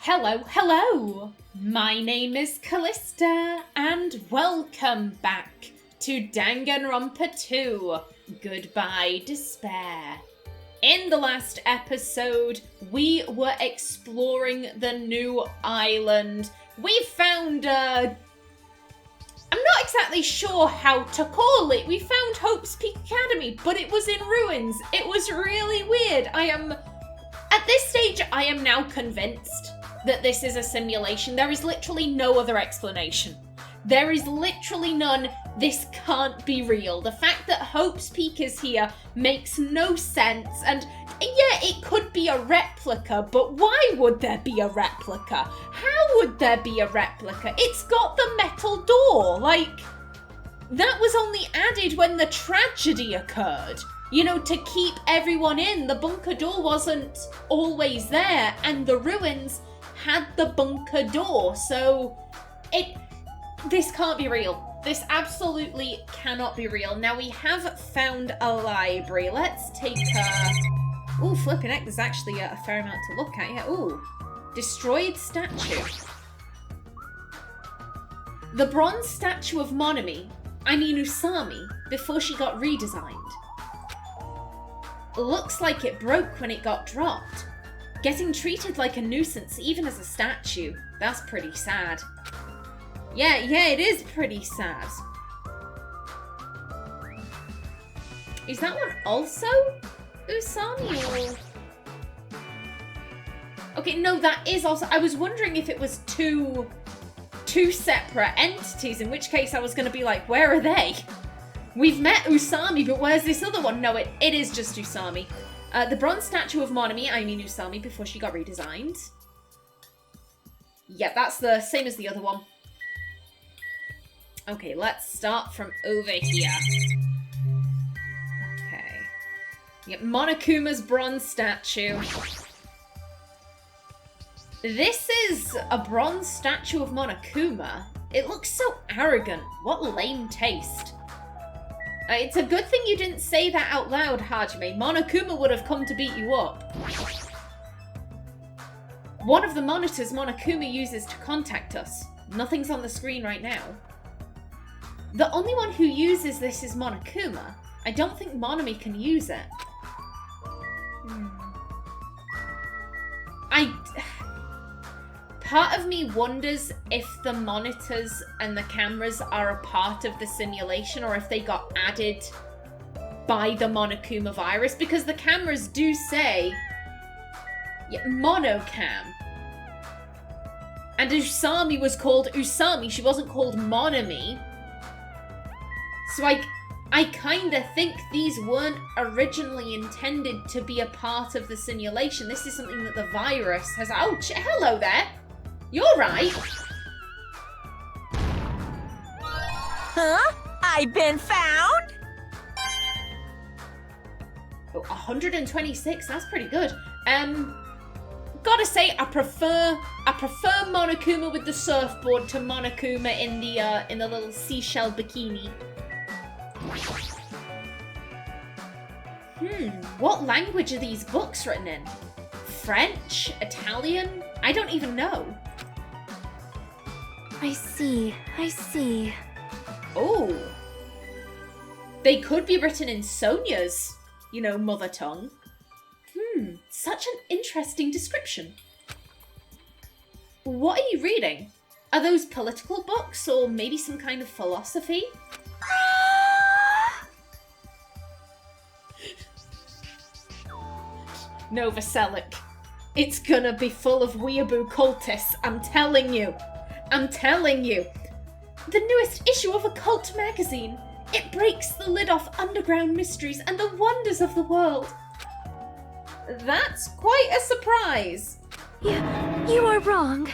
Hello! My name is Callista, and welcome back to Danganronpa 2, Goodbye Despair. In the last episode, we were exploring the new island. We found I'm not exactly sure how to call it. We found Hope's Peak Academy, but it was in ruins. It was really weird. At this stage, I am now convinced that this is a simulation. There is literally no other explanation. There is literally none. This can't be real. The fact that Hope's Peak is here makes no sense. And yeah, it could be a replica, but why would there be a replica? How would there be a replica? It's got the metal door. Like, that was only added when the tragedy occurred. You know, to keep everyone in. The bunker door wasn't always there, and the ruins had the bunker door, so this can't be real. This absolutely cannot be real. Now, we have found a library. Let's take ooh, flipping heck, there's actually a fair amount to look at here. Ooh, destroyed statue. The bronze statue of Usami, before she got redesigned. Looks like it broke when it got dropped. Getting treated like a nuisance, even as a statue. That's pretty sad. Yeah, it is pretty sad. Is that one also Usami or... Okay, no, that is also... I was wondering if it was two separate entities, in which case I was going to be like, where are they? We've met Usami, but where's this other one? No, it is just Usami. The bronze statue of Usami, before she got redesigned. Yeah, that's the same as the other one. Okay, let's start from over here. Okay. Yep, Monokuma's bronze statue. This is a bronze statue of Monokuma. It looks so arrogant. What lame taste. It's a good thing you didn't say that out loud, Hajime. Monokuma would have come to beat you up. One of the monitors Monokuma uses to contact us. Nothing's on the screen right now. The only one who uses this is Monokuma. I don't think Monomi can use it. Part of me wonders if the monitors and the cameras are a part of the simulation or if they got added by the Monokuma virus, because the cameras do say Monocam. And Usami was called Usami, she wasn't called Monomi. So I kind of think these weren't originally intended to be a part of the simulation. This is something that the virus has... Oh, hello there! You're right. Huh? I've been found? Oh, 126, that's pretty good. Gotta say, I prefer Monokuma with the surfboard to Monokuma in the little seashell bikini. What language are these books written in? French? Italian? I don't even know. I see. Oh. They could be written in Sonia's, mother tongue. Such an interesting description. What are you reading? Are those political books or maybe some kind of philosophy? Nova Selic. It's gonna be full of weeaboo cultists, I'm telling you. The newest issue of Occult magazine. It breaks the lid off underground mysteries and the wonders of the world. That's quite a surprise. You are wrong.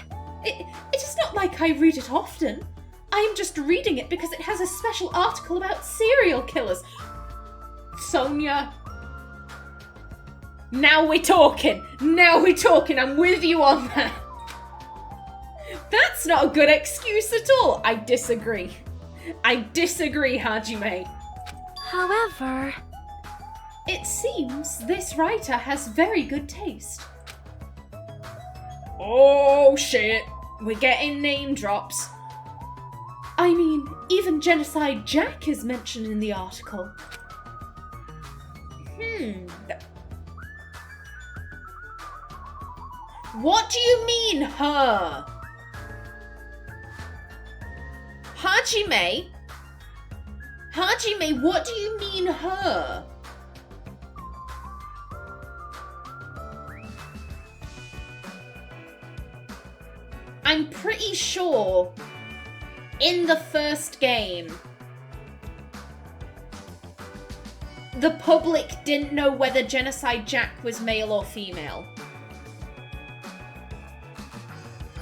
It is not like I read it often. I am just reading it because it has a special article about serial killers. Sonia. Now we're talking. I'm with you on that. That's not a good excuse at all. I disagree, Hajime. However... It seems this writer has very good taste. Oh, shit. We're getting name drops. I mean, even Genocide Jack is mentioned in the article. What do you mean, her? Hajime? Hajime, what do you mean, her? I'm pretty sure in the first game, the public didn't know whether Genocide Jack was male or female.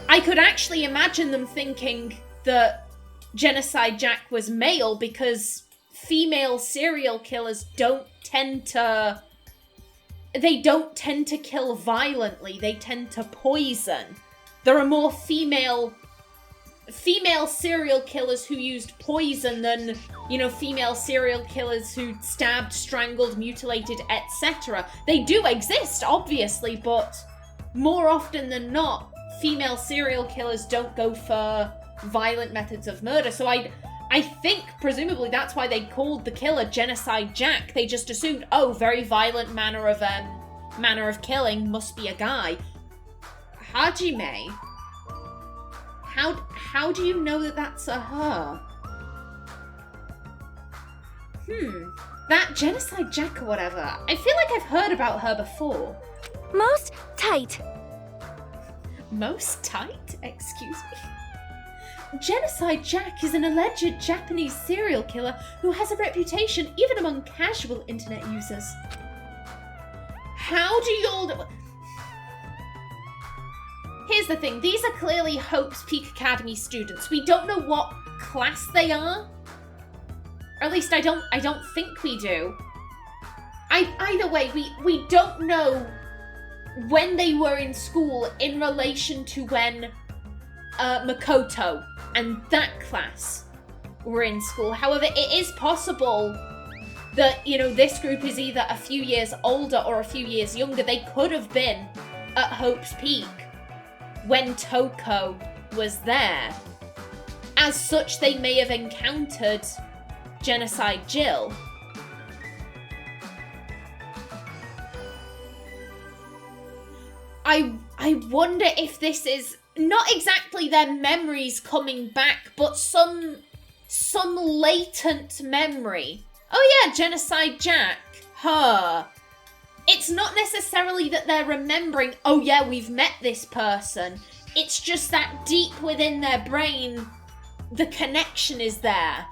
I could actually imagine them thinking that Genocide Jack was male because female serial killers don't tend to kill violently, they tend to poison. There are more female serial killers who used poison than, female serial killers who stabbed, strangled, mutilated, etc. They do exist, obviously, but more often than not, female serial killers don't go for violent methods of murder. So I think, presumably, that's why they called the killer Genocide Jack. They just assumed, oh, very violent manner of killing, must be a guy. Hajime, how do you know that that's a her? That Genocide Jack or whatever, I feel like I've heard about her before. Most tight. Most tight? Excuse me? Genocide Jack is an alleged Japanese serial killer who has a reputation even among casual internet users. How do y'all... Here's the thing, these are clearly Hope's Peak Academy students. We don't know what class they are. Or at least I don't think we do. Either way, we don't know when they were in school in relation to when Makoto and that class were in school. However, it is possible that, this group is either a few years older or a few years younger. They could have been at Hope's Peak when Toko was there. As such, they may have encountered Genocide Jill. I wonder if this is not exactly their memories coming back, but some latent memory. Oh yeah, Genocide Jack, her. It's not necessarily that they're remembering, oh yeah, we've met this person. It's just that deep within their brain, the connection is there.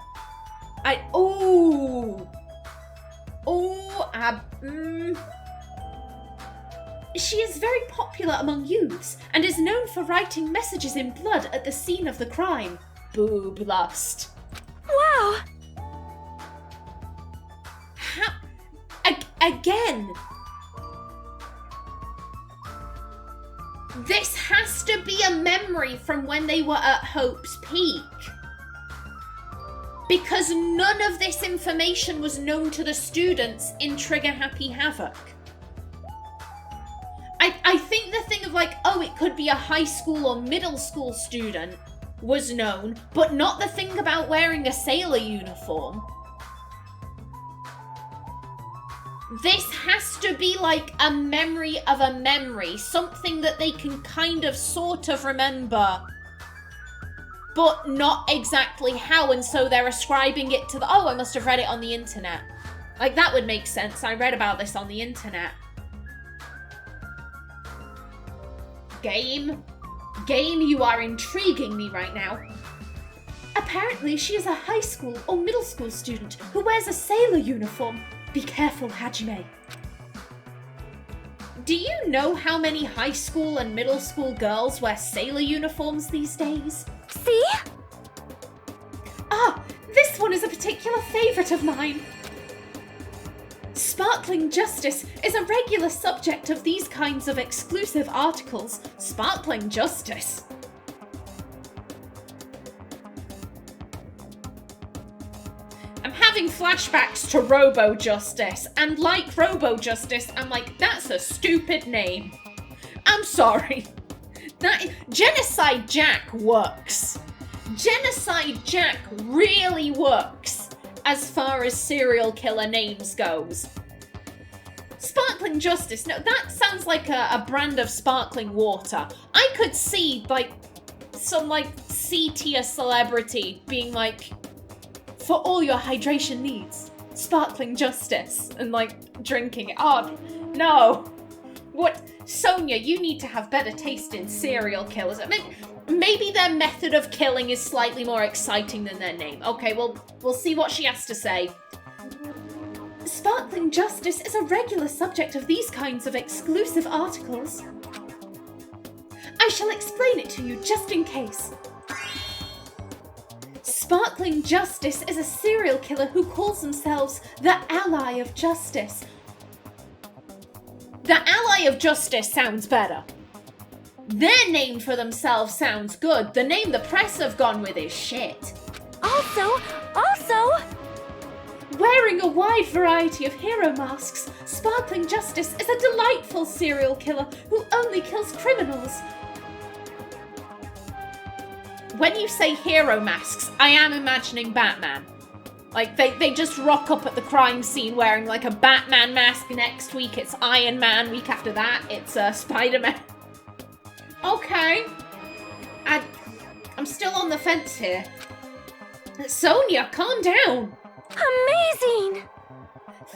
She is very popular among youths and is known for writing messages in blood at the scene of the crime. Boob lust. Wow! Again. This has to be a memory from when they were at Hope's Peak. Because none of this information was known to the students in Trigger Happy Havoc. I think the thing of it could be a high school or middle school student was known, but not the thing about wearing a sailor uniform. This has to be like a memory of a memory, something that they can kind of sort of remember, but not exactly how, and so they're ascribing it to I must have read it on the internet. That would make sense. I read about this on the internet. Game, you are intriguing me right now. Apparently, she is a high school or middle school student who wears a sailor uniform. Be careful, Hajime. Do you know how many high school and middle school girls wear sailor uniforms these days? See? This one is a particular favourite of mine. Sparkling Justice is a regular subject of these kinds of exclusive articles. Sparkling Justice. I'm having flashbacks to Robo Justice, and like Robo Justice, I'm like, that's a stupid name. I'm sorry. Genocide Jack works. Genocide Jack really works as far as serial killer names goes. Sparkling Justice, no, that sounds like a brand of sparkling water. I could see, like, some, like, C-tier celebrity being like, for all your hydration needs, Sparkling Justice, and, like, drinking it. Oh, no. What? Sonia, you need to have better taste in serial killers. I mean, maybe their method of killing is slightly more exciting than their name. Okay, well, we'll see what she has to say. Sparkling Justice is a regular subject of these kinds of exclusive articles. I shall explain it to you just in case. Sparkling Justice is a serial killer who calls themselves the Ally of Justice. The Ally of Justice sounds better. Their name for themselves sounds good. The name the press have gone with is shit. Also, wearing a wide variety of hero masks, Sparkling Justice is a delightful serial killer who only kills criminals. When you say hero masks, I am imagining Batman. Like, they just rock up at the crime scene wearing, like, a Batman mask. Next week, it's Iron Man. Week after that, it's Spider-Man. Okay. I'm still on the fence here. Sonia, calm down. amazing!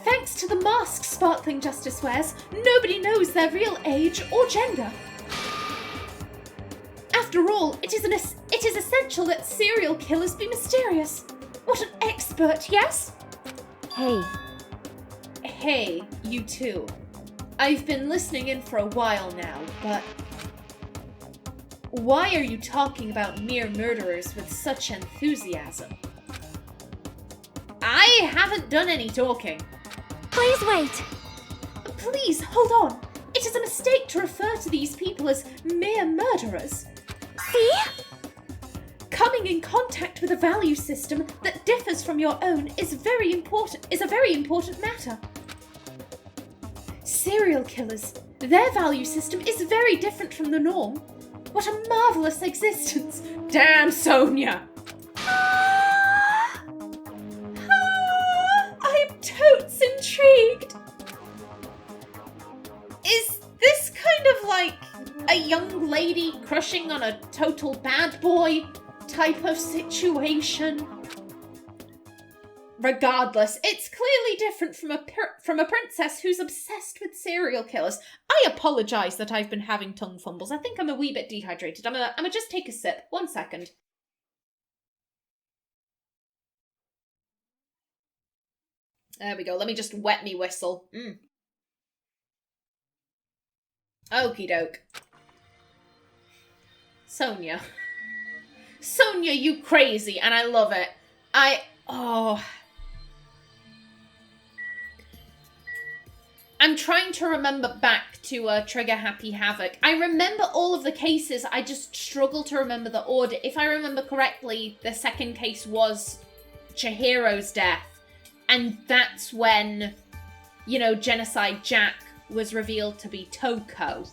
Thanks to the masks Sparkling Justice wears, nobody knows their real age or gender. After all, it is essential that serial killers be mysterious. What an expert, yes? Hey. Hey, you too. I've been listening in for a while now, but why are you talking about mere murderers with such enthusiasm? I haven't done any talking. Please wait. Please, hold on. It is a mistake to refer to these people as mere murderers. See? Coming in contact with a value system that differs from your own is a very important matter. Serial killers, their value system is very different from the norm. What a marvelous existence. Damn, Sonia. I'm totes intrigued. Is this kind of like a young lady crushing on a total bad boy type of situation? Regardless, it's clearly different from a princess who's obsessed with serial killers. I apologise that I've been having tongue fumbles. I think I'm a wee bit dehydrated. I'm gonna just take a sip. 1 second. There we go. Let me just wet me whistle. Okie doke. Sonia. Sonia, you crazy, and I love it. I'm trying to remember back to Trigger Happy Havoc. I remember all of the cases, I just struggle to remember the order. If I remember correctly, the second case was Chihiro's death. And that's when, you know, Genocide Jack was revealed to be Toko.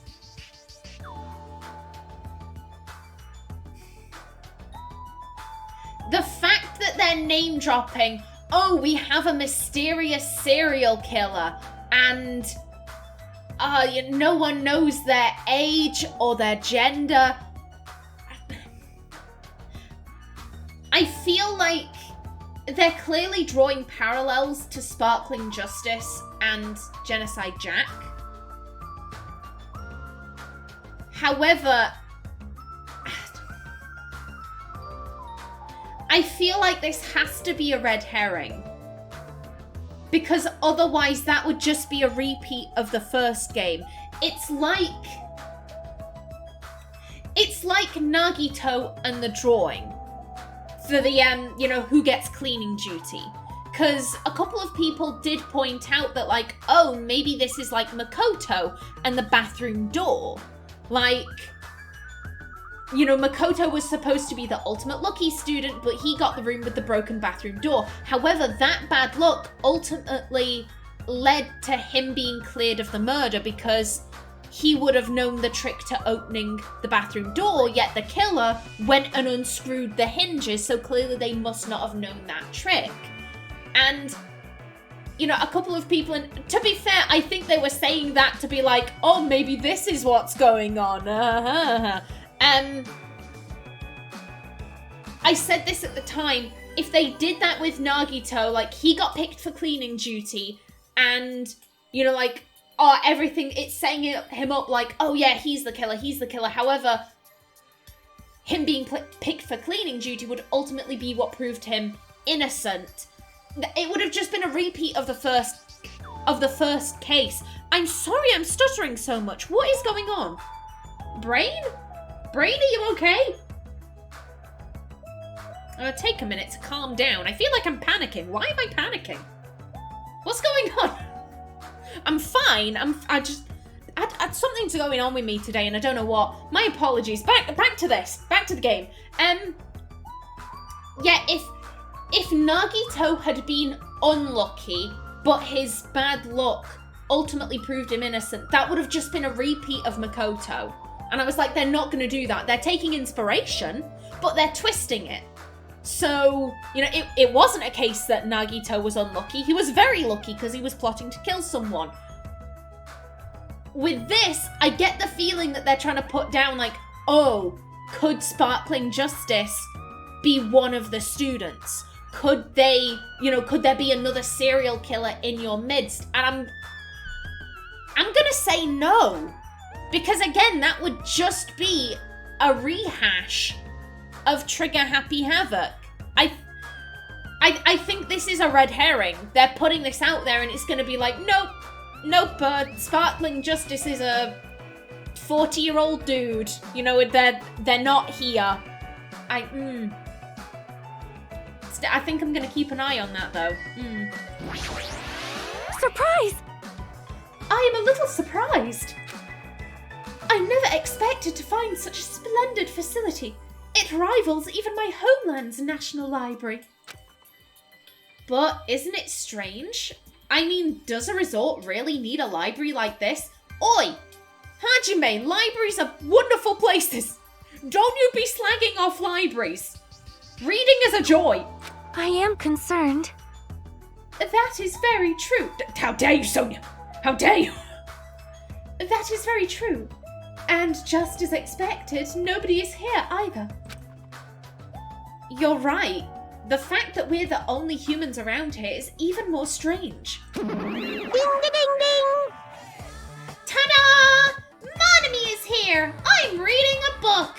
The fact that they're name dropping, oh, we have a mysterious serial killer, and no one knows their age or their gender. I feel like they're clearly drawing parallels to Sparkling Justice and Genocide Jack. However, I feel like this has to be a red herring. Because otherwise that would just be a repeat of the first game. It's like Nagito and the drawing. For the, who gets cleaning duty. Because a couple of people did point out that, like, oh, maybe this is like Makoto and the bathroom door. Like, you know, Makoto was supposed to be the ultimate lucky student, but he got the room with the broken bathroom door. However, that bad luck ultimately led to him being cleared of the murder because he would have known the trick to opening the bathroom door, yet the killer went and unscrewed the hinges, so clearly they must not have known that trick. And, you know, a couple of people, and to be fair, I think they were saying that to be like, oh, maybe this is what's going on. I said this at the time, if they did that with Nagito, like, he got picked for cleaning duty, and, you know, like, oh, everything, it's setting him up like, oh yeah, he's the killer. However, him being picked for cleaning duty would ultimately be what proved him innocent. It would have just been a repeat of the first case. I'm sorry I'm stuttering so much. What is going on? Brain? Brain, are you okay? Take a minute to calm down. I feel like I'm panicking. Why am I panicking? What's going on? I'm fine. I just had something's going on with me today, and I don't know what. My apologies. Back to this. Back to the game. Yeah, if Nagito had been unlucky, but his bad luck ultimately proved him innocent, that would have just been a repeat of Makoto. And I was like, they're not going to do that. They're taking inspiration, but they're twisting it. So, you know, it wasn't a case that Nagito was unlucky. He was very lucky because he was plotting to kill someone. With this, I get the feeling that they're trying to put down, like, oh, could Sparkling Justice be one of the students? Could they, you know, could there be another serial killer in your midst? And I'm gonna say no. Because again, that would just be a rehash of Trigger Happy Havoc. I think this is a red herring. They're putting this out there and it's going to be like, nope, Sparkling Justice is a 40-year-old dude. You know, they're not here. I think I'm going to keep an eye on that, though. Surprise! I am a little surprised. I never expected to find such a splendid facility. It rivals even my homeland's National Library. But isn't it strange? I mean, does a resort really need a library like this? Oi! Hajime, libraries are wonderful places. Don't you be slagging off libraries. Reading is a joy. I am concerned. That is very true. How dare you, Sonia? How dare you? That is very true. And just as expected, nobody is here either. You're right. The fact that we're the only humans around here is even more strange. Ding ding ding! Ta-da! Monami is here! I'm reading a book!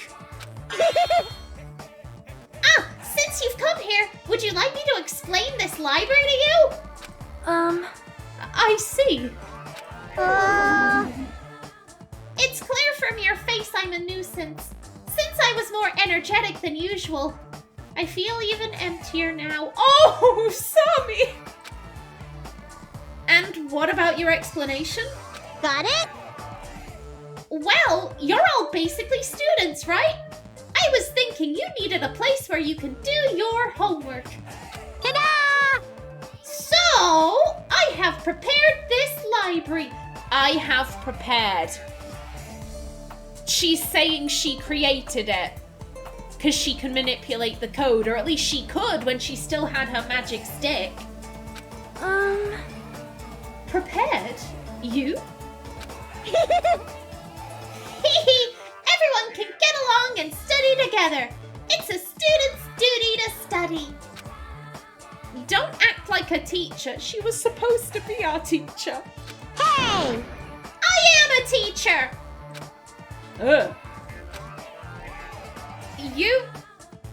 Since you've come here, would you like me to explain this library to you? I see. It's clear from your face I'm a nuisance. Since I was more energetic than usual, I feel even emptier now. Oh, Sami! And what about your explanation? Got it? Well, you're all basically students, right? I was thinking you needed a place where you can do your homework. Ta-da! So, I have prepared this library. I have prepared. She's saying she created it because she can manipulate the code, or at least she could when she still had her magic stick. Prepared? You? Everyone can get along and study together. It's a student's duty to study. Don't act like a teacher. She was supposed to be our teacher. Hey! I am a teacher!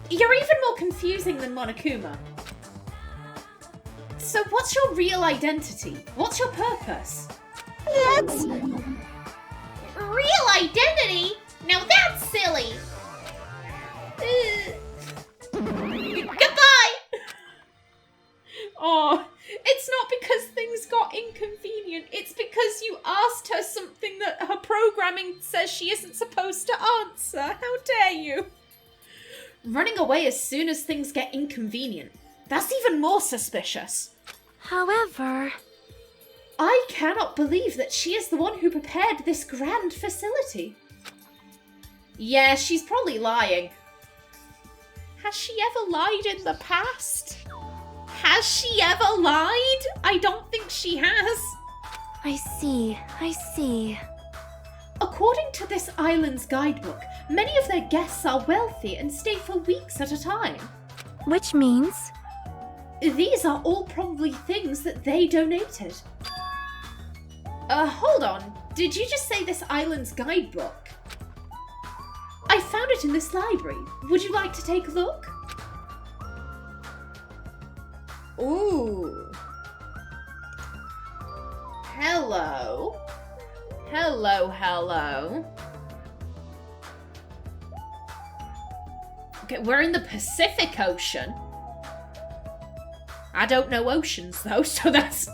You're even more confusing than Monokuma. So what's your real identity? What's your purpose? That's... Real identity? Now that's silly! Goodbye! Oh, it's not because things got inconvenient. It's because you asked her something that her programming says she isn't supposed to answer. How dare you? Running away as soon as things get inconvenient. That's even more suspicious. However... I cannot believe that she is the one who prepared this grand facility. Yeah, she's probably lying. Has she ever lied in the past? Has she ever lied? I don't think she has. I see. According to this island's guidebook, many of their guests are wealthy and stay for weeks at a time. Which means? These are all probably things that they donated. Hold on. Did you just say this island's guidebook? I found it in this library. Would you like to take a look? Ooh. Hello. Hello. Okay, we're in the Pacific Ocean. I don't know oceans though, so that's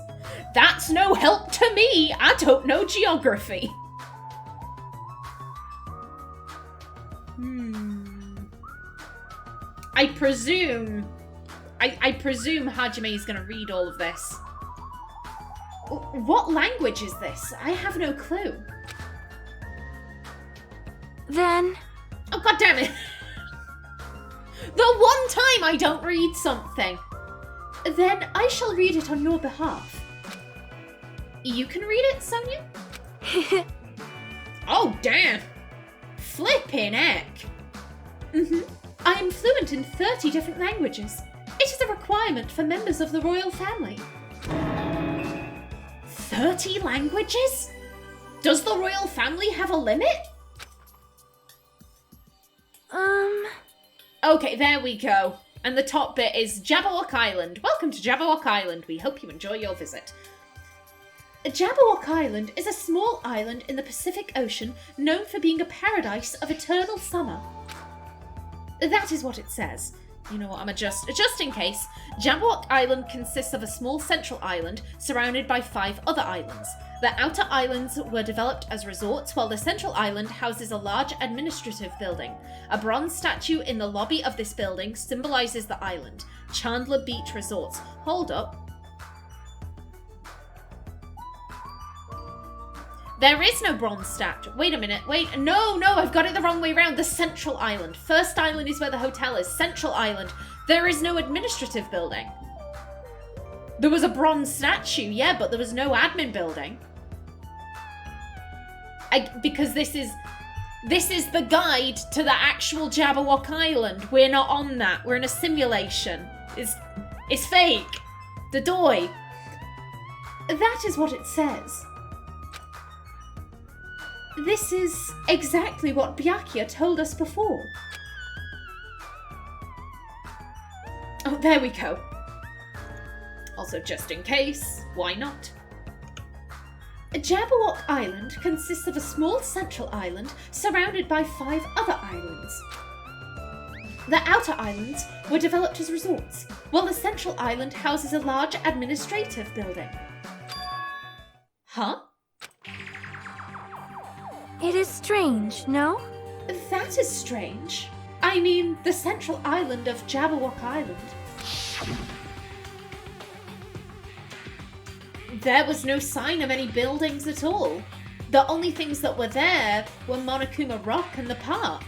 no help to me. I don't know geography. I presume Hajime is going to read all of this. What language is this? I have no clue. Then... Oh, god damn it. The one time I don't read something. Then I shall read it on your behalf. You can read it, Sonia? Oh, damn. Flippin' heck. I am fluent in 30 different languages. It is a requirement for members of the royal family. 30 languages? Does the royal family have a limit? Okay, there we go. And the top bit is Jabberwock Island. Welcome to Jabberwock Island. We hope you enjoy your visit. Jabberwock Island is a small island in the Pacific Ocean known for being a paradise of eternal summer. That is what it says. You know what, I'm just in case. Jabberwock Island consists of a small central island surrounded by 5 other islands. The outer islands were developed as resorts, while the central island houses a large administrative building. A bronze statue in the lobby of this building symbolizes the island. Chandler Beach Resorts. Hold up. There is no bronze statue. Wait a minute. Wait. No, I've got it the wrong way around. The central island. First island is where the hotel is. Central island. There is no administrative building. There was a bronze statue, yeah, but there was no admin building. Because this is the guide to the actual Jabberwock Island. We're not on that. We're in a simulation. It's fake. The doy. That is what it says. This is exactly what Byakuya told us before. Oh, there we go. Also, just in case, why not? Jabberwock Island consists of a small central island surrounded by 5 other islands. The outer islands were developed as resorts, while the central island houses a large administrative building. Huh? It is strange, no? That is strange. I mean, the central island of Jabberwock Island. There was no sign of any buildings at all. The only things that were there were Monokuma Rock and the park.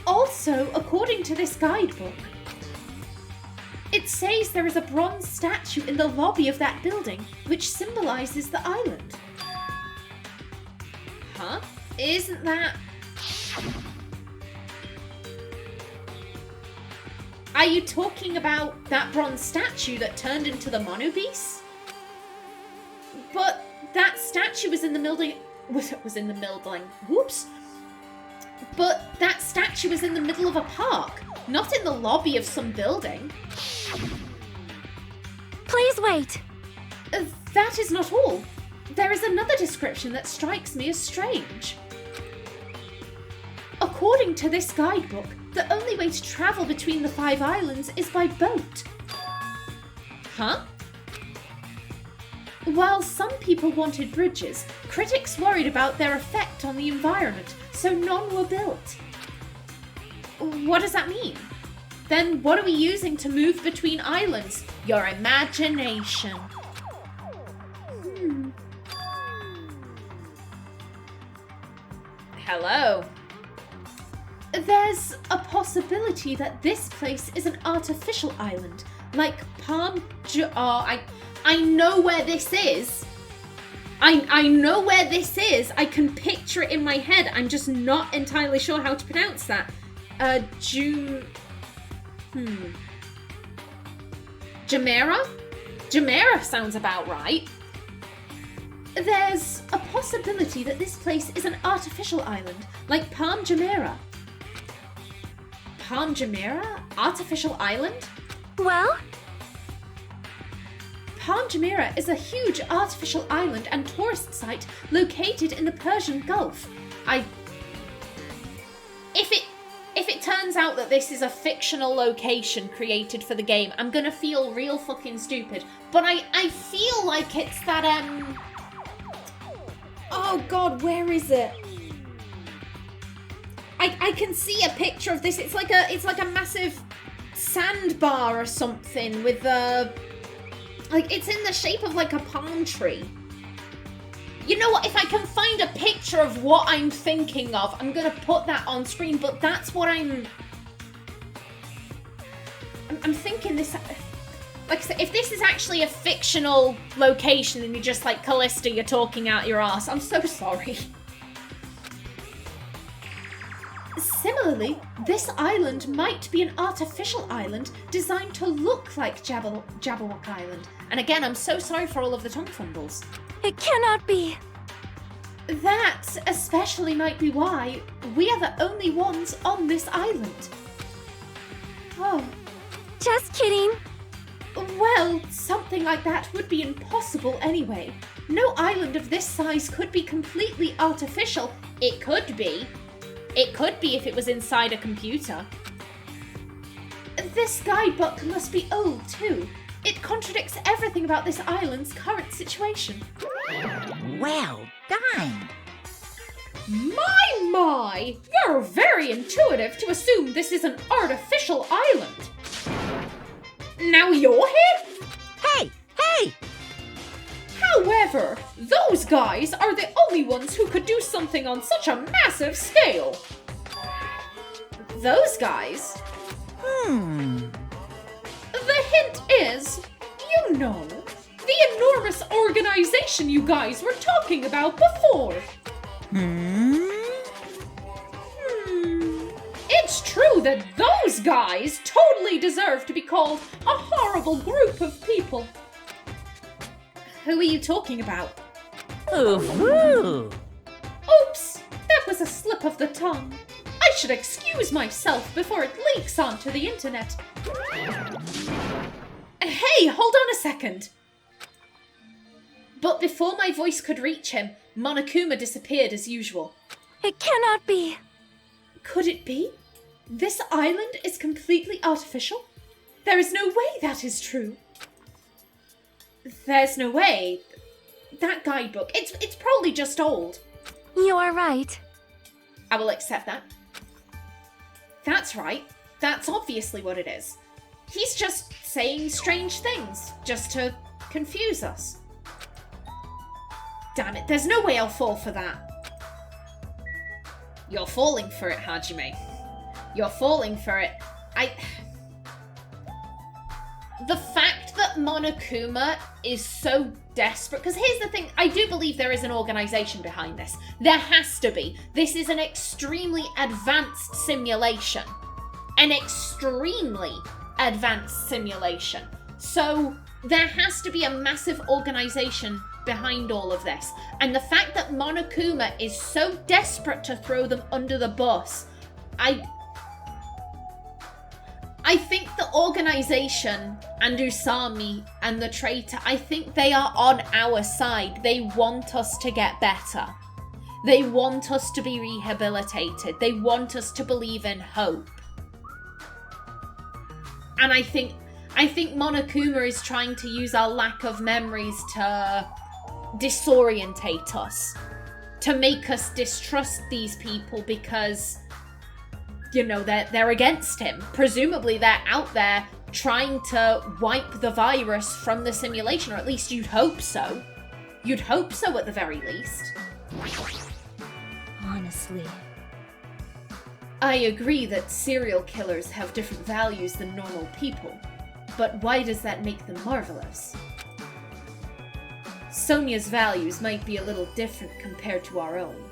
Also, according to this guidebook, it says there is a bronze statue in the lobby of that building, which symbolizes the island. Huh? Isn't that... Are you talking about that bronze statue that turned into the Monobeast? But that statue was in the building... was in the building. Whoops. But that statue was in the middle of a park, not in the lobby of some building. Please wait. That is not all. There is another description that strikes me as strange. According to this guidebook, the only way to travel between the 5 islands is by boat. Huh? While some people wanted bridges, critics worried about their effect on the environment, so none were built. What does that mean? Then what are we using to move between islands? Your imagination. Hello. There's a possibility that this place is an artificial island, like I know where this is. I know where this is. I can picture it in my head. I'm just not entirely sure how to pronounce that. Jumeirah? Jumeirah sounds about right. There's a possibility that this place is an artificial island, like Palm Jumeirah. Palm Jumeirah? Artificial island? Well? Palm Jumeirah is a huge artificial island and tourist site located in the Persian Gulf. If it turns out that this is a fictional location created for the game, I'm gonna feel real fucking stupid. But I feel like it's that, oh god, where is it? I can see a picture of this. It's like a massive sandbar or something with like it's in the shape of like a palm tree. You know what? If I can find a picture of what I'm thinking of, I'm gonna put that on screen. But that's what I'm thinking. This, like I said, if this is actually a fictional location and you're just like Callista, you're talking out your ass. I'm so sorry. Similarly, this island might be an artificial island designed to look like Jabberwock Island. And again, I'm so sorry for all of the tongue fumbles. It cannot be. That especially might be why we are the only ones on this island. Oh. Just kidding. Well, something like that would be impossible anyway. No island of this size could be completely artificial. It could be. It could be if it was inside a computer. This guidebook must be old too. It contradicts everything about this island's current situation. Well done. My! You're very intuitive to assume this is an artificial island. Now you're here? Hey! However, those guys are the only ones who could do something on such a massive scale. Those guys? The hint is, you know, the enormous organization you guys were talking about before. It's true that those guys totally deserve to be called a horrible group of people. Who are you talking about? Ooh. Oops, that was a slip of the tongue. I should excuse myself before it leaks onto the internet. Hey, hold on a second. But before my voice could reach him, Monokuma disappeared as usual. It cannot be. Could it be? This island is completely artificial? There is no way that is true. There's no way. That guidebook, it's probably just old. You are right. I will accept that. That's right. That's obviously what it is. He's just saying strange things, just to confuse us. Damn it, there's no way I'll fall for that. You're falling for it, Hajime. You're falling for it. The fact that Monokuma is so desperate, because here's the thing, I do believe there is an organization behind this. There has to be. This is an extremely advanced simulation. An extremely advanced simulation. So there has to be a massive organization behind all of this. And the fact that Monokuma is so desperate to throw them under the bus, I think the organization and Usami and the traitor, I think they are on our side. They want us to get better. They want us to be rehabilitated. They want us to believe in hope. And I think Monokuma is trying to use our lack of memories to disorientate us, to make us distrust these people, because they're against him. Presumably they're out there trying to wipe the virus from the simulation, or at least you'd hope so. You'd hope so at the very least. Honestly. I agree that serial killers have different values than normal people, but why does that make them marvelous? Sonia's values might be a little different compared to our own.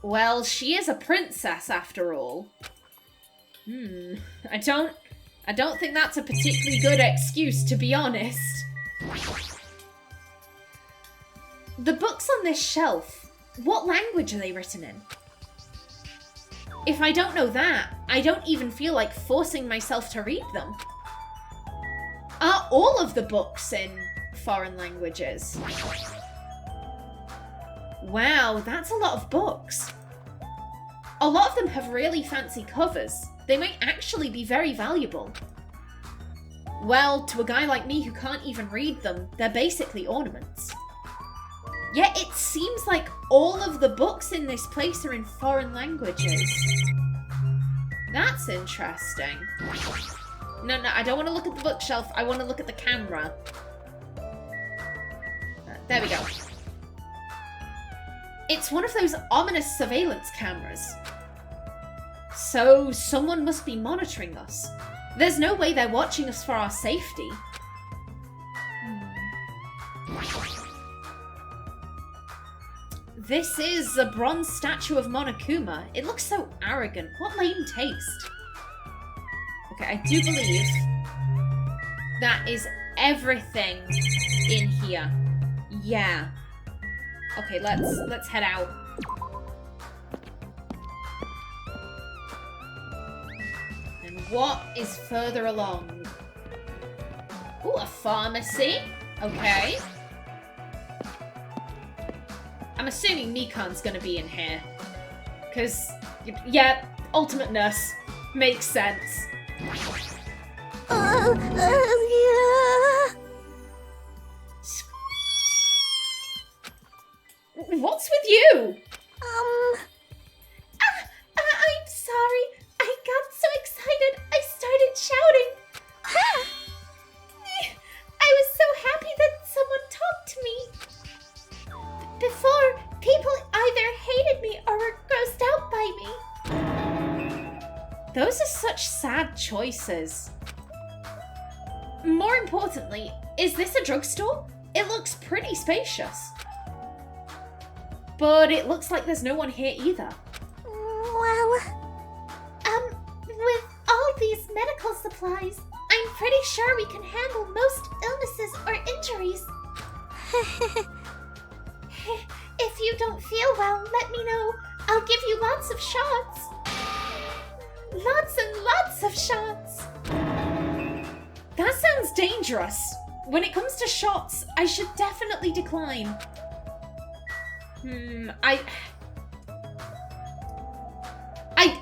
Well, she is a princess after all. I don't think that's a particularly good excuse, to be honest. The books on this shelf, what language are they written in? If I don't know that, I don't even feel like forcing myself to read them. Are all of the books in foreign languages? Wow, that's a lot of books. A lot of them have really fancy covers. They might actually be very valuable. Well, to a guy like me who can't even read them, they're basically ornaments. Yet it seems like all of the books in this place are in foreign languages. That's interesting. No, I don't want to look at the bookshelf. I want to look at the camera. There we go. It's one of those ominous surveillance cameras. So someone must be monitoring us. There's no way they're watching us for our safety. This is a bronze statue of Monokuma. It looks so arrogant. What lame taste. Okay, I do believe that is everything in here. Yeah. Okay, let's head out. And what is further along? Ooh, a pharmacy. Okay. I'm assuming Mikan's gonna be in here. Because, yeah, ultimate nurse. Makes sense. Yeah. What's with you? I'm sorry. I got so excited, I started shouting. I was so happy that someone talked to me. Before, people either hated me or were grossed out by me. Those are such sad choices. More importantly, is this a drugstore? It looks pretty spacious. But it looks like there's no one here either. Well, with all these medical supplies, I'm pretty sure we can handle most illnesses or injuries. If you don't feel well, let me know. I'll give you lots of shots. Lots and lots of shots. That sounds dangerous. When it comes to shots, I should definitely decline.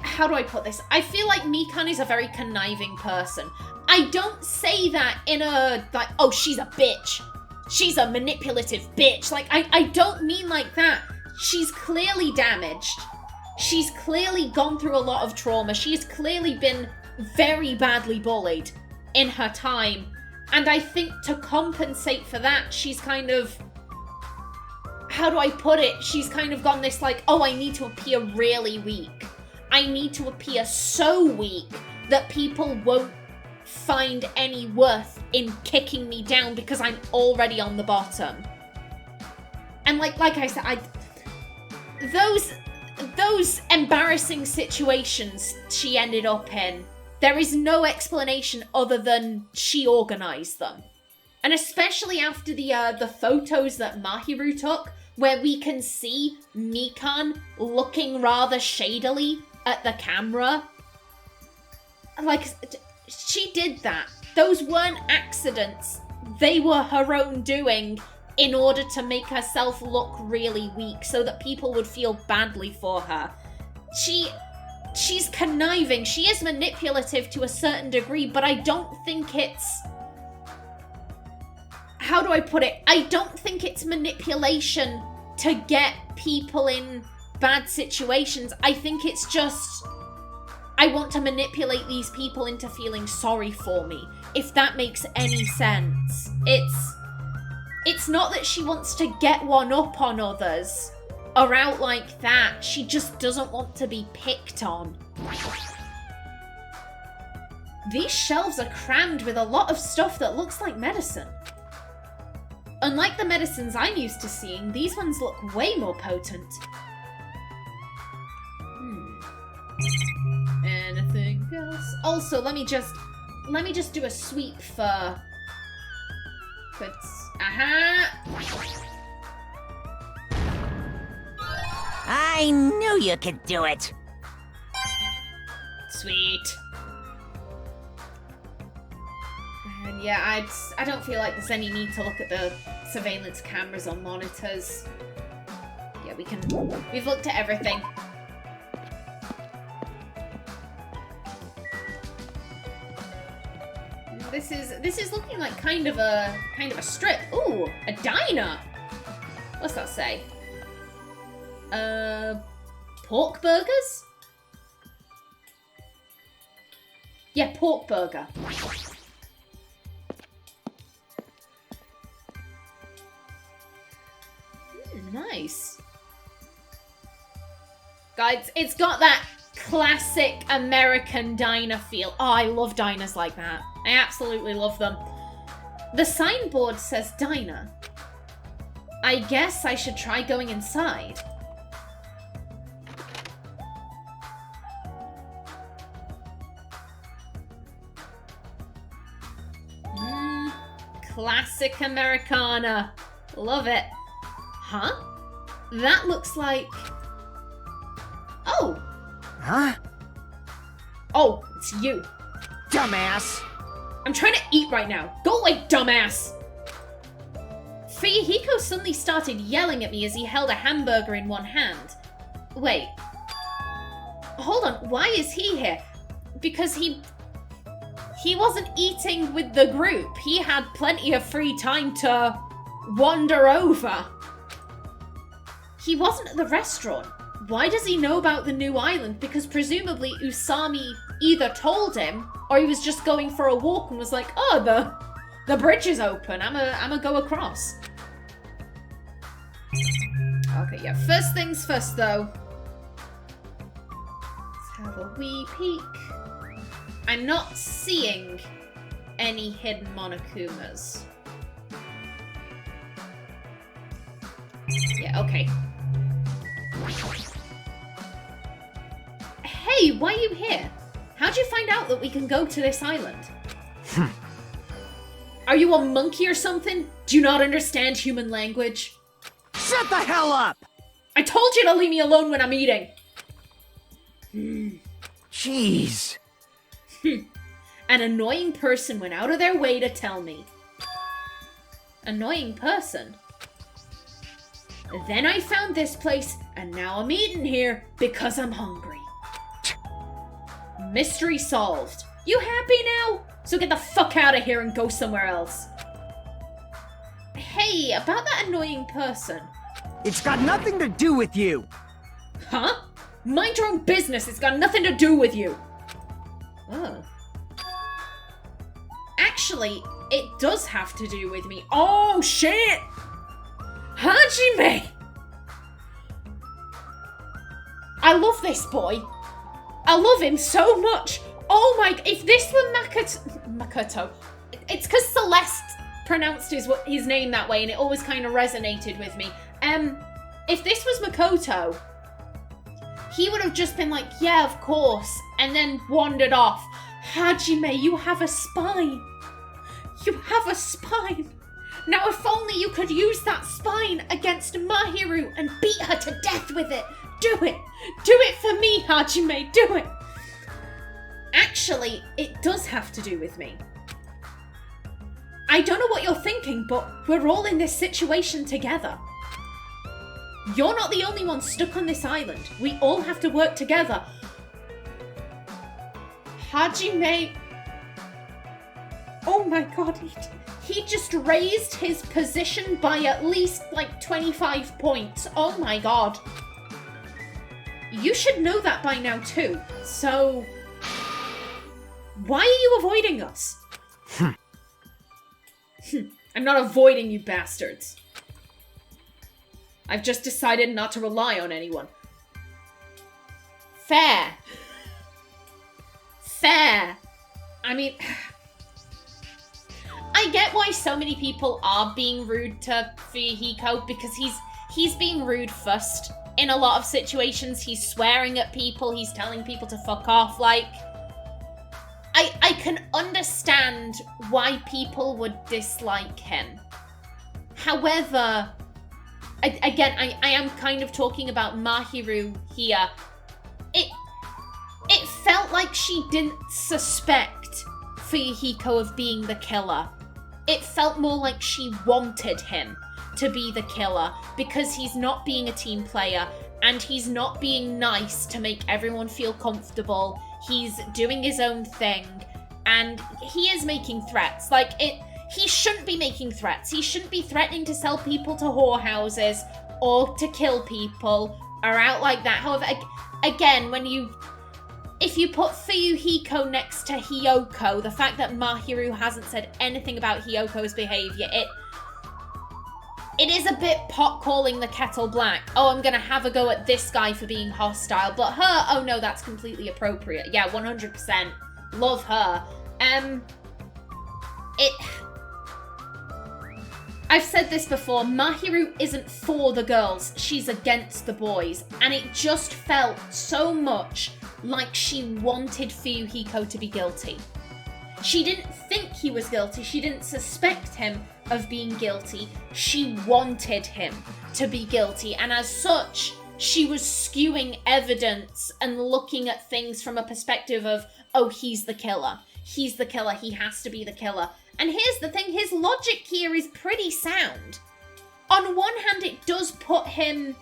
How do I put this? I feel like Mikan is a very conniving person. I don't say that in a, like, oh, she's a bitch. She's a manipulative bitch. Like, I don't mean like that. She's clearly damaged. She's clearly gone through a lot of trauma. She's clearly been very badly bullied in her time. And I think to compensate for that, she's kind of, how do I put it? She's kind of gone this like, oh, I need to appear really weak. I need to appear so weak that people won't find any worth in kicking me down because I'm already on the bottom. And like I said, those embarrassing situations she ended up in, there is no explanation other than she organized them. And especially after the photos that Mahiru took, where we can see Mikan looking rather shadily at the camera. Like, she did that. Those weren't accidents. They were her own doing in order to make herself look really weak so that people would feel badly for her. She's conniving. She is manipulative to a certain degree, but I don't think it's... How do I put it? I don't think it's manipulation to get people in bad situations. I think it's just I want to manipulate these people into feeling sorry for me, if that makes any sense. It's not that she wants to get one up on others, or out like that. She just doesn't want to be picked on. These shelves are crammed with a lot of stuff that looks like medicine. Unlike the medicines I'm used to seeing, these ones look way more potent. Anything else? Also, let me just do a sweep for... Aha! I knew you could do it. Sweet. And yeah, I don't feel like there's any need to look at the surveillance cameras on monitors. Yeah, we've looked at everything. This is looking like kind of a strip. Ooh, a diner. What's that say? Pork burgers? Yeah, pork burger. Nice. Guys, it's got that classic American diner feel. Oh, I love diners like that. I absolutely love them. The signboard says diner. I guess I should try going inside. Classic Americana. Love it. Huh? That looks like... Oh! Huh? Oh, it's you. Dumbass! I'm trying to eat right now. Go away, dumbass! Fuyuhiko suddenly started yelling at me as he held a hamburger in one hand. Wait. Hold on, why is he here? Because he wasn't eating with the group. He had plenty of free time to wander over. He wasn't at the restaurant. Why does he know about the new island? Because presumably Usami either told him or he was just going for a walk and was like, oh, the bridge is open. I'ma go across. Okay, yeah. First things first, though. Let's have a wee peek. I'm not seeing any hidden Monokumas. Yeah, okay. Hey, why are you here? How'd you find out that we can go to this island? Are you a monkey or something? Do you not understand human language? Shut the hell up! I told you to leave me alone when I'm eating! Jeez. An annoying person went out of their way to tell me. Annoying person? Then I found this place, and now I'm eating here because I'm hungry. Mystery solved. You happy now? So get the fuck out of here and go somewhere else. Hey, about that annoying person. It's got nothing to do with you. Huh? Mind your own business. It's got nothing to do with you. Oh. Actually, it does have to do with me. Oh, shit! Hajime! I love this boy. I love him so much. Oh my... If this were Makoto... It's because Celeste pronounced his name that way and it always kind of resonated with me. If this was Makoto, he would have just been like, yeah, of course, and then wandered off. Hajime, you have a spine. You have a spine. Now, if only you could use that spine against Mahiru and beat her to death with it. Do it. Do it for me, Hajime. Do it. Actually, it does have to do with me. I don't know what you're thinking, but we're all in this situation together. You're not the only one stuck on this island. We all have to work together. Hajime... Oh my god, he just raised his position by at least, like, 25 points. Oh my god. You should know that by now, too. So, Why are you avoiding us? I'm not avoiding you bastards. I've just decided not to rely on anyone. Fair. Fair. I mean, I get why so many people are being rude to Fuyuhiko because he's being rude first. In a lot of situations, he's swearing at people, he's telling people to fuck off, like... I can understand why people would dislike him. However, I am kind of talking about Mahiru here. It felt like she didn't suspect Fuyuhiko of being the killer. It felt more like she wanted him to be the killer because he's not being a team player and he's not being nice to make everyone feel comfortable. He's doing his own thing and he is making threats. Like, he shouldn't be making threats. He shouldn't be threatening to sell people to whorehouses or to kill people or out like that. However, again, if you put Fuyuhiko next to Hiyoko, the fact that Mahiru hasn't said anything about Hiyoko's behavior, it is a bit pot calling the kettle black. Oh, I'm gonna have a go at this guy for being hostile, but her, oh no, that's completely appropriate. Yeah, 100%. Love her. I've said this before, Mahiru isn't for the girls, she's against the boys, and it just felt so much like she wanted Fuyuhiko to be guilty. She didn't think he was guilty, she didn't suspect him of being guilty, she wanted him to be guilty, and as such, she was skewing evidence and looking at things from a perspective of, oh, he's the killer, he has to be the killer. And here's the thing, his logic here is pretty sound. On one hand, it does put him...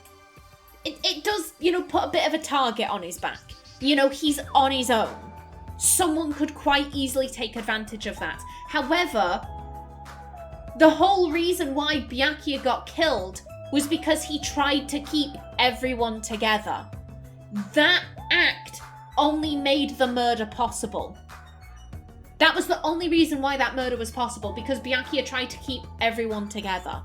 It does, put a bit of a target on his back. He's on his own. Someone could quite easily take advantage of that. However, the whole reason why Byakuya got killed was because he tried to keep everyone together. That act only made the murder possible. That was the only reason why that murder was possible, because Byakuya tried to keep everyone together.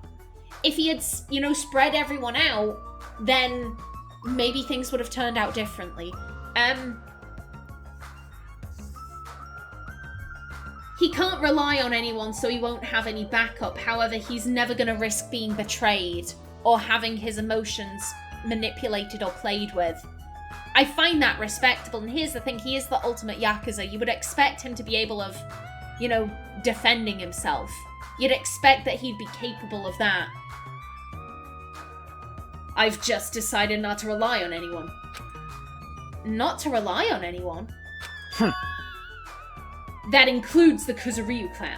If he had, spread everyone out, then maybe things would have turned out differently. He can't rely on anyone, so he won't have any backup. However, he's never going to risk being betrayed or having his emotions manipulated or played with. I find that respectable, and here's the thing, he is the ultimate Yakuza. You would expect him to be able of, defending himself. You'd expect that he'd be capable of that. I've just decided not to rely on anyone. Not to rely on anyone? That includes the Kuzuryu clan.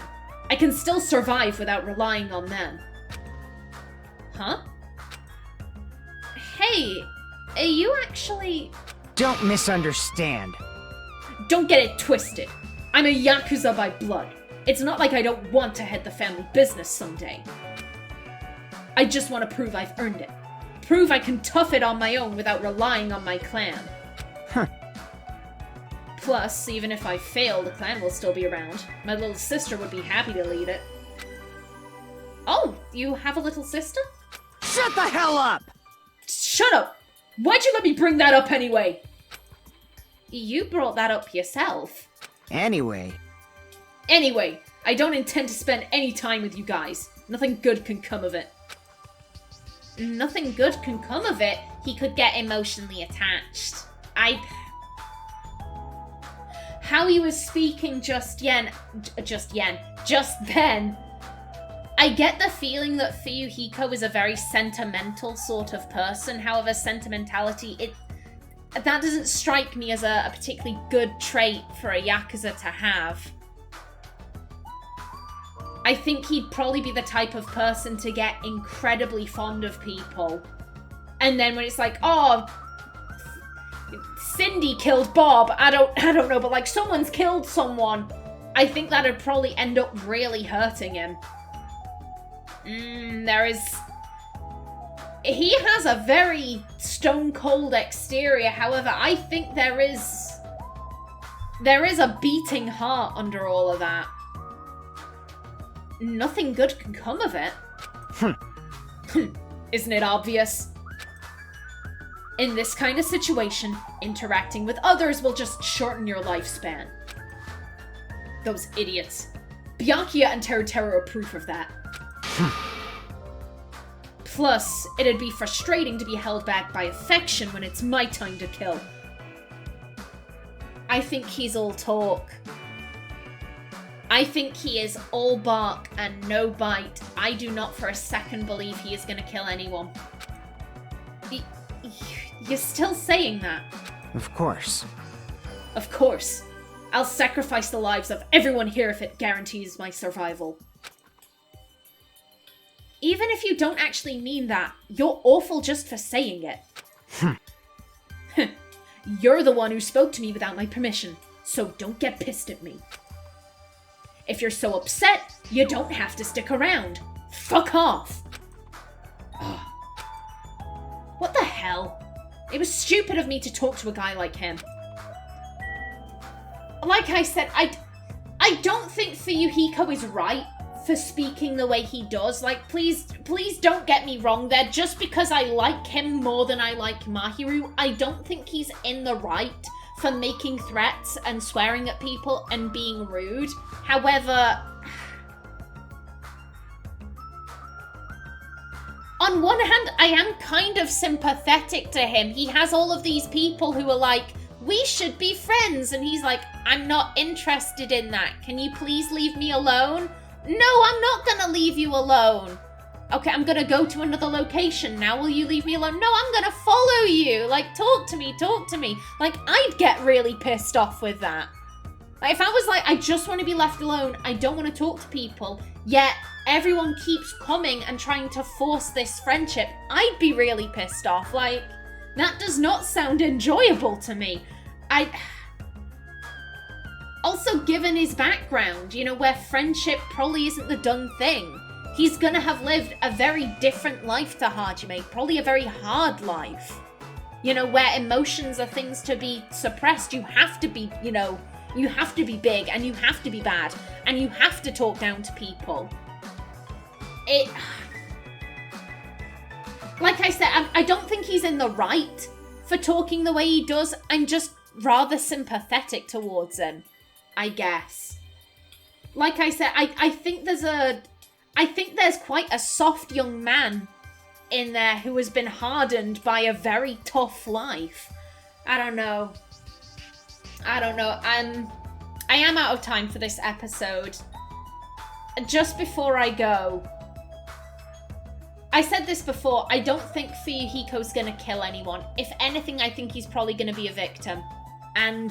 I can still survive without relying on them. Huh? Hey, are you actually... Don't misunderstand. Don't get it twisted. I'm a Yakuza by blood. It's not like I don't want to head the family business someday. I just want to prove I've earned it. Prove I can tough it on my own without relying on my clan. Huh. Plus, even if I fail, the clan will still be around. My little sister would be happy to lead it. Oh, you have a little sister? Shut the hell up! Shut up! Why'd you let me bring that up anyway? You brought that up yourself. Anyway, I don't intend to spend any time with you guys. Nothing good can come of it. Nothing good can come of it? He could get emotionally attached. How he was speaking just then, I get the feeling that Fuyuhiko is a very sentimental sort of person. However, sentimentality, that doesn't strike me as a particularly good trait for a Yakuza to have. I think he'd probably be the type of person to get incredibly fond of people. And then when it's like, oh, Cindy killed Bob, I don't know, but like someone's killed someone, I think that'd probably end up really hurting him. He has a very stone cold exterior, however, I think there is There is a beating heart under all of that. Nothing good can come of it. Isn't it obvious? In this kind of situation, interacting with others will just shorten your lifespan. Those idiots. Byakuya and Teru are proof of that. Plus, it'd be frustrating to be held back by affection when it's my time to kill. I think he's all talk. I think he is all bark and no bite. I do not for a second believe he is going to kill anyone. You're still saying that? Of course. Of course. I'll sacrifice the lives of everyone here if it guarantees my survival. Even if you don't actually mean that, you're awful just for saying it. You're the one who spoke to me without my permission, so don't get pissed at me. If you're so upset, you don't have to stick around. Fuck off! What the hell? It was stupid of me to talk to a guy like him. Like I said, I don't think Fuyuhiko is right for speaking the way he does. Like, please don't get me wrong there. Just because I like him more than I like Mahiru, I don't think he's in the right for making threats and swearing at people and being rude. However, on one hand, I am kind of sympathetic to him. He has all of these people who are like, we should be friends. And he's like, I'm not interested in that. Can you please leave me alone? No, I'm not gonna leave you alone. Okay, I'm gonna go to another location now. Will you leave me alone? No, I'm gonna follow you. Like, talk to me, talk to me. Like, I'd get really pissed off with that. Like, if I was like, I just want to be left alone, I don't want to talk to people, yet everyone keeps coming and trying to force this friendship, I'd be really pissed off. Like, that does not sound enjoyable to me. Also, given his background, you know, where friendship probably isn't the done thing, he's gonna have lived a very different life to Hajime, probably a very hard life. You know, where emotions are things to be suppressed. You have to be, you know, you have to be big, and you have to be bad, and you have to talk down to people. Like I said, I don't think he's in the right for talking the way he does. I'm just rather sympathetic towards him, I guess. Like I said, I think there's quite a soft young man in there who has been hardened by a very tough life. I don't know. I am out of time for this episode. Just before I go, I said this before, I don't think Fuyuhiko's gonna kill anyone. If anything, I think he's probably gonna be a victim. And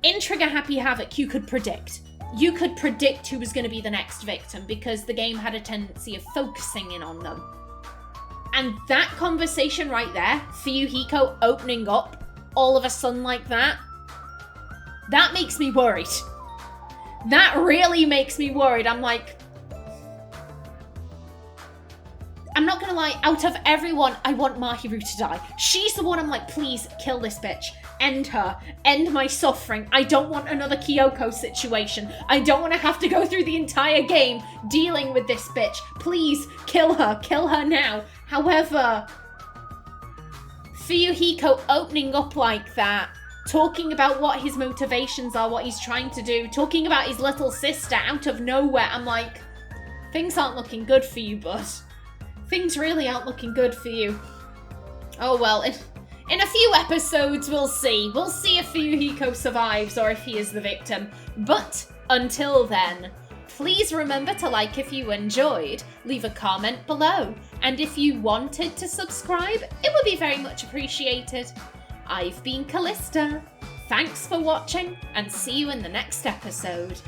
in Trigger Happy Havoc, you could predict. You could predict who was gonna be the next victim because the game had a tendency of focusing in on them. And that conversation right there, Fuyuhiko opening up all of a sudden like that, that makes me worried. That really makes me worried. I'm like, I'm not gonna lie, out of everyone, I want Mahiru to die. She's the one I'm like, please kill this bitch. End her. End my suffering. I don't want another Kyoko situation. I don't want to have to go through the entire game dealing with this bitch. Please, kill her. Kill her now. However, Fuyuhiko opening up like that, talking about what his motivations are, what he's trying to do, talking about his little sister out of nowhere, I'm like, things aren't looking good for you, bud. Things really aren't looking good for you. Oh well, in a few episodes we'll see. We'll see if Fuyuhiko survives or if he is the victim. But until then, please remember to like if you enjoyed, leave a comment below, and if you wanted to subscribe, it would be very much appreciated. I've been Kallista. Thanks for watching, and see you in the next episode.